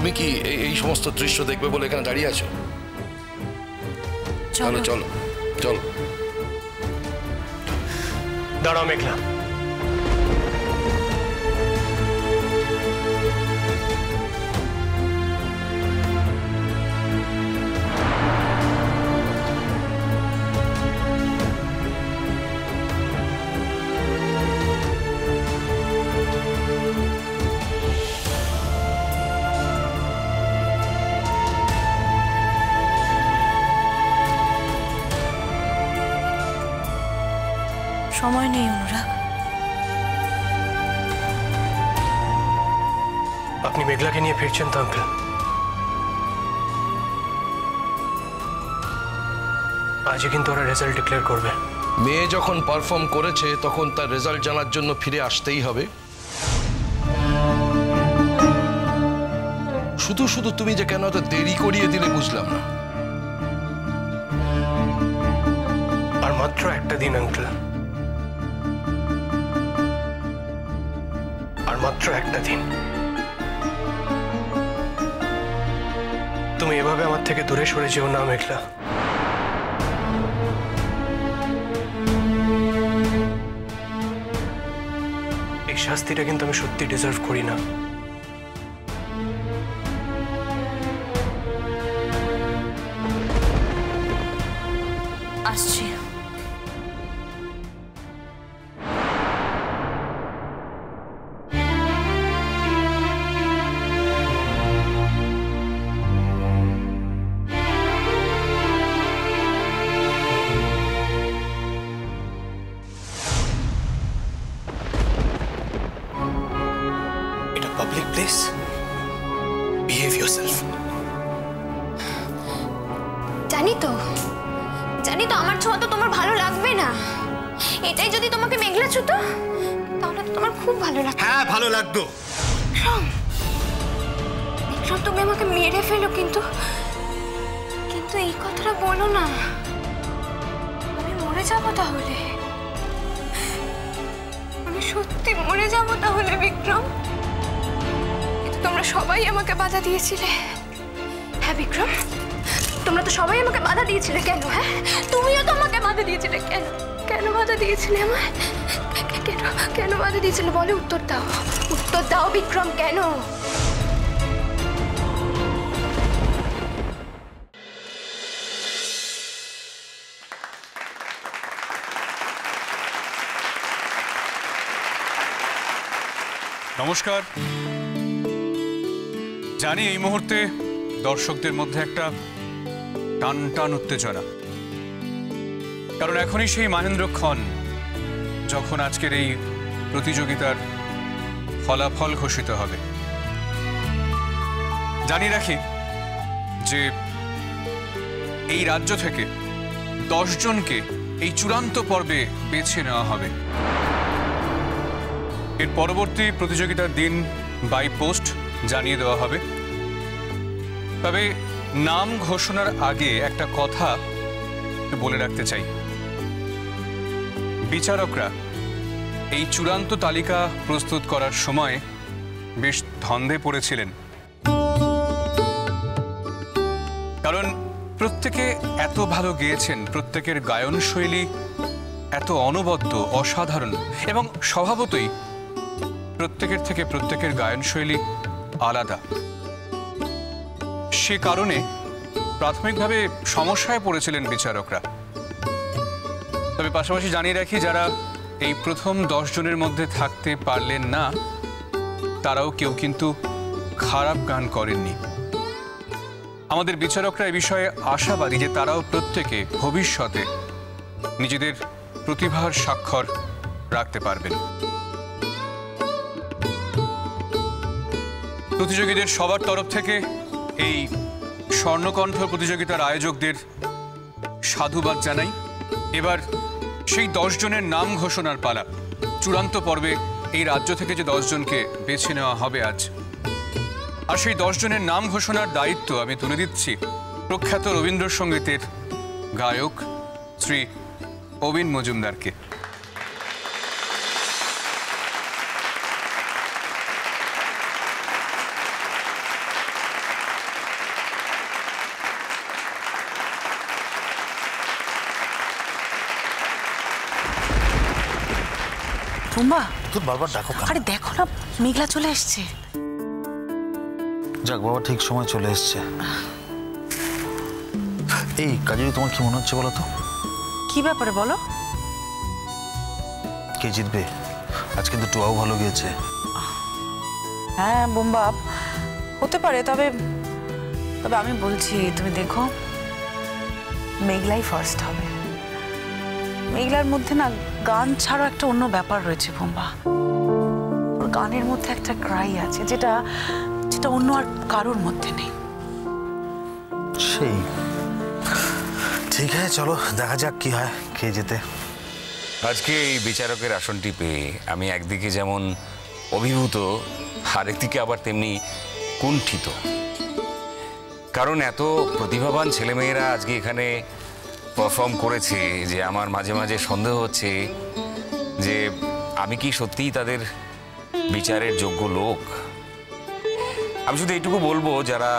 তুমি কি এই সমস্ত দৃশ্য দেখবে বলে এখানে দাঁড়িয়ে আছো? চলো চলো চলো। দাঁড়াও মেঘলা, সময় নেই অনুরাগ। আপনি মেঘলাকে নিয়ে ফিরছেন তো আঙ্কেল? আজই কিন্তু ওরা রেজাল্ট ডিক্লেয়ার করবে। মেয়ে যখন পারফর্ম করেছে তখন তার রেজাল্ট জানার জন্য ফিরে আসতেই হবে। শুধু শুধু তুমি যে কেন এত দেরি করিয়ে দিলে বুঝলাম না। আর মাত্র একটা দিন আঙ্কেল, আর মাত্র একটা দিন। তুমি এভাবে আমার থেকে দূরে সরে যেও না মেঘলা। এই শাস্তিটা কিন্তু আমি সত্যি ডিজার্ভ করি না। আসছি। Public place. Behave yourself. জানি তো আমার ছোঁয়া তো তোমার ভালো লাগবে না। এটাই যদি তোমাকে মেঘলা ছুতো তাহলে তো তোমার খুব ভালো লাগতো। হ্যাঁ ভালো লাগতো। বিক্রম তুমি আমাকে মেরে ফেলো, কিন্তু এই কথাটা বলো না। আমি মরে যাবো তাহলে, আমি সত্যি মরে যাবো তাহলে বিক্রম। তোমরা সবাই আমাকে বাধা দিয়েছিলে। হ্যাঁ বিক্রম, তোমরা তো সবাই আমাকে বাধা দিয়েছিলে। কেন? হ্যাঁ তুমিও তো আমাকে বাধা দিয়েছিলে। কেন বাধা দিয়েছিলে আমায়? কেন বাধা দিয়েছিলে বলে? উত্তর দাও বিক্রম, কেন? নমস্কার। জানি এই মুহূর্তে দর্শকদের মধ্যে একটা টান টান উত্তেজনা, কারণ এখনই সেই মহেন্দ্রক্ষণ যখন আজকের এই প্রতিযোগিতার ফলাফল ঘোষিত হবে। জানিয়ে রাখি যে এই রাজ্য থেকে 10 জনকে এই চূড়ান্ত পর্বে বেছে নেওয়া হবে। এর পরবর্তী প্রতিযোগিতার দিন বাই পোস্ট জানিয়ে দেওয়া হবে। তবে নাম ঘোষণার আগে একটা কথা বলে রাখতে চাই। বিচারকরা এই চূড়ান্ত তালিকা প্রস্তুত করার সময় বেশ ধন্দে পড়েছিলেন, কারণ প্রত্যেকে এত ভালো গেয়েছেন, প্রত্যেকের গায়ন শৈলী এত অনবদ্য, অসাধারণ, এবং স্বভাবতই প্রত্যেকের থেকে প্রত্যেকের গায়ন শৈলী আলাদা। সে কারণে প্রাথমিকভাবে সমস্যায় পড়েছিলেন বিচারকরা। তবে পাশাপাশি জানিয়ে রাখি, যারা এই প্রথম 10 জনের মধ্যে থাকতে পারলেন না তারাও কেউ কিন্তু খারাপ গান করেননি। আমাদের বিচারকরা এই বিষয়ে আশাবাদী যে তারাও প্রত্যেকে ভবিষ্যতে নিজেদের প্রতিভার স্বাক্ষর রাখতে পারবেন। প্রতিযোগীদের সবার তরফ থেকে এই স্বর্ণকণ্ঠ প্রতিযোগিতার আয়োজকদের সাধুবাদ জানাই। এবার সেই 10 জনের নাম ঘোষণার পালা। চূড়ান্ত পর্বে এই রাজ্য থেকে যে 10 জনকে বেছে নেওয়া হবে আজ, আর সেই 10 জনের নাম ঘোষণার দায়িত্ব আমি তুলে দিচ্ছি প্রখ্যাত রবীন্দ্রসঙ্গীতের গায়ক শ্রী অবিন মজুমদারকে। বুম্বা তুই বারবার ডাকো কেন? আরে দেখো না মেঘলা চলে এসছে। যাক বাবা, ঠিক সময় চলে এসছে। এই কাজে তোমার কি মনে হচ্ছে বলো তো? কি ব্যাপারে বলো? কে জিতবে? আজ কিন্তু টুয়াও ভালো গিয়েছে। হ্যাঁ বুম্বা, হতে পারে, তবে তবে আমি বলছি তুমি দেখো মেঘলাই ফার্স্ট হবে। মেঘলার মধ্যে না গান ছাড়াও একটা অন্য ব্যাপার রয়েছে বুম্বা। ওর গানের মধ্যে একটা ক্রাই আছে যেটা যেটা অন্য আর কারোর মধ্যে নেই। সেই ঠিক আছে, চলো দেখা যাক কি হয়, কে যেতে। আজকে এই বিচারকের আসনটি পেয়ে আমি একদিকে যেমন অভিভূত, আরেকদিকে আবার তেমনি কুণ্ঠিত। কারণ এত প্রতিভাবান ছেলেমেয়েরা আজকে এখানে পারফর্ম করেছে যে আমার মাঝে মাঝে সন্দেহ হচ্ছে যে আমি কি সত্যিই তাদের বিচারের যোগ্য লোক। আমি শুধু এইটুকু বলবো, যারা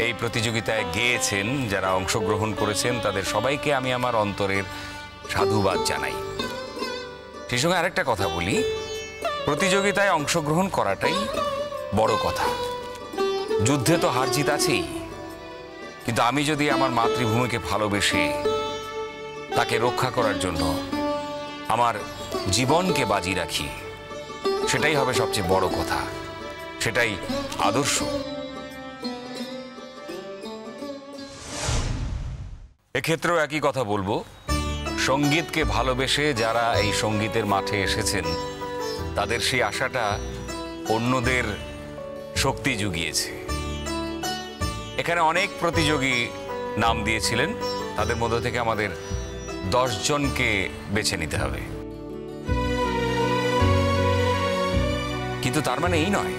এই প্রতিযোগিতায় গেয়েছেন, যারা অংশগ্রহণ করেছেন, তাদের সবাইকে আমি আমার অন্তরের সাধুবাদ জানাই। সেই সঙ্গে আরেকটা কথা বলি, প্রতিযোগিতায় অংশগ্রহণ করাটাই বড় কথা। যুদ্ধে তো হার জিত আছেই, কিন্তু আমি যদি আমার মাতৃভূমিকে ভালোবেসে তাকে রক্ষা করার জন্য আমার জীবনকে বাজি রাখি, সেটাই হবে সবচেয়ে বড় কথা, সেটাই আদর্শ। এক্ষেত্রেও একই কথা বলবো, সঙ্গীতকে ভালোবেসে যারা এই সঙ্গীতের মাঠে এসেছেন, তাদের সেই আশাটা অন্যদের শক্তি জুগিয়েছে। এখানে অনেক প্রতিযোগী নাম দিয়েছিলেন, তাদের মধ্য থেকে আমাদের 10 জনকে বেছে নিতে হবে। কিন্তু তার মানে এই নয়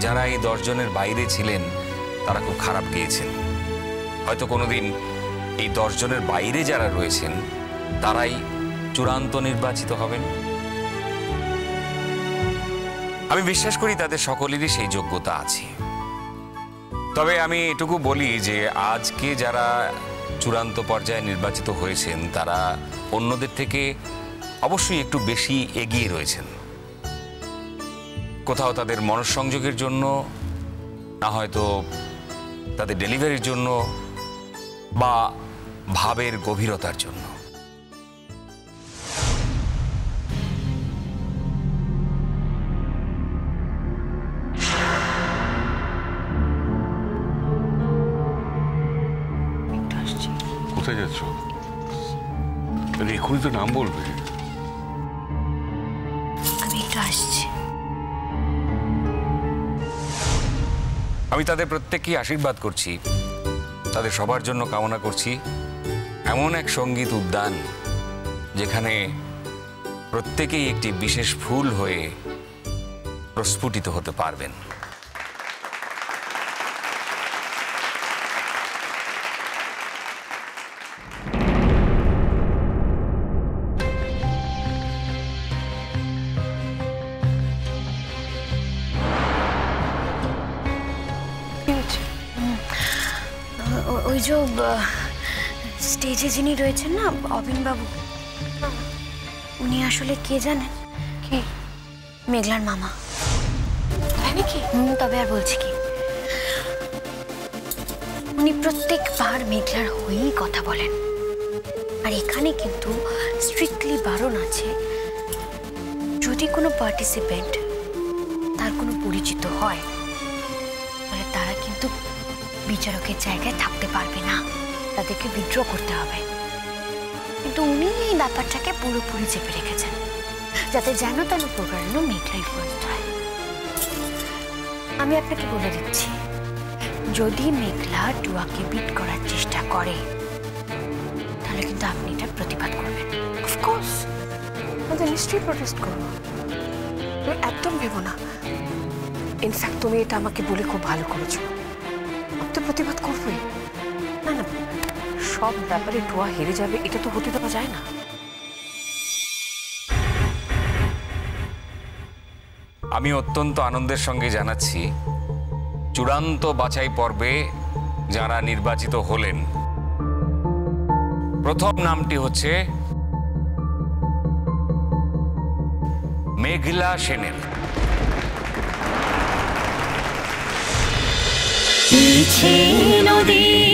যারা এই 10 জনের বাইরে ছিলেন তারা খুব খারাপ গেয়েছেন। হয়তো কোনোদিন এই 10 জনের বাইরে যারা রয়েছেন তারাই চূড়ান্ত নির্বাচিত হবেন। আমি বিশ্বাস করি তাদের সকলেরই সেই যোগ্যতা আছে। তবে আমি এটুকু বলি যে আজকে যারা চূড়ান্ত পর্যায়ে নির্বাচিত হয়েছেন তারা অন্যদের থেকে অবশ্যই একটু বেশি এগিয়ে রয়েছেন। কোথাও তাদের মনঃসংযোগের জন্য, না হয়তো তাদের ডেলিভারির জন্য, বা ভাবের গভীরতার জন্য। কোথায় যাচ্ছ? এক্ষুনি তো নাম বলবে। আমি একটু আসছি। আমি তাদের প্রত্যেককেই আশীর্বাদ করছি, তাদের সবার জন্য কামনা করছি এমন এক সঙ্গীত উদ্যান যেখানে প্রত্যেকেই একটি বিশেষ ফুল হয়ে প্রস্ফুটিত হতে পারবেন। ওই যে স্টেজে যিনি রয়েছেন না, অবিনবাবু, উনি আসলে কে জানেন? কি? মেঘলার মামা। তাই নাকি? তবে আর বলছি কি, উনি প্রত্যেকবার মেঘলার হয়েই কথা বলেন। আর এখানে কিন্তু স্ট্রিক্টলি বারণ আছে, যদি কোনো পার্টিসিপেন্ট তার কোনো পরিচিত হয় তাহলে তারা কিন্তু বিচারকের জায়গায় থাকতে পারবে না, তাদেরকে উইথড্র করতে হবে। কিন্তু উনি এই ব্যাপারটাকে পুরোপুরি চেপে রেখেছেন, যাতে যেন তেন প্রকারেণ মেঘলাই ফার্স্ট হয়। আমি আপনাকে বলে দিচ্ছি, যদি মেঘলা টুয়াকে বিট করার চেষ্টা করে তাহলে কিন্তু আপনি এটা প্রতিবাদ করবেন। অফকোর্স, আমি নিশ্চয়ই প্রোটেস্ট করবো। তুমি একদম ভেবো না। ইনফ্যাক্ট তুমি এটা আমাকে বলে খুব ভালো করেছো। আমি তো প্রতিবাদ করবোই। না না, সব ব্যাপারে টুয়া হেরে যাবে এটা তো হতে দেওয়া যায় না। আমি অত্যন্ত আনন্দের সঙ্গে জানাচ্ছি, চূড়ান্ত বাছাই পর্বে যারা নির্বাচিত হলেন, প্রথম নামটি হচ্ছে মেঘলা সেনের। নদী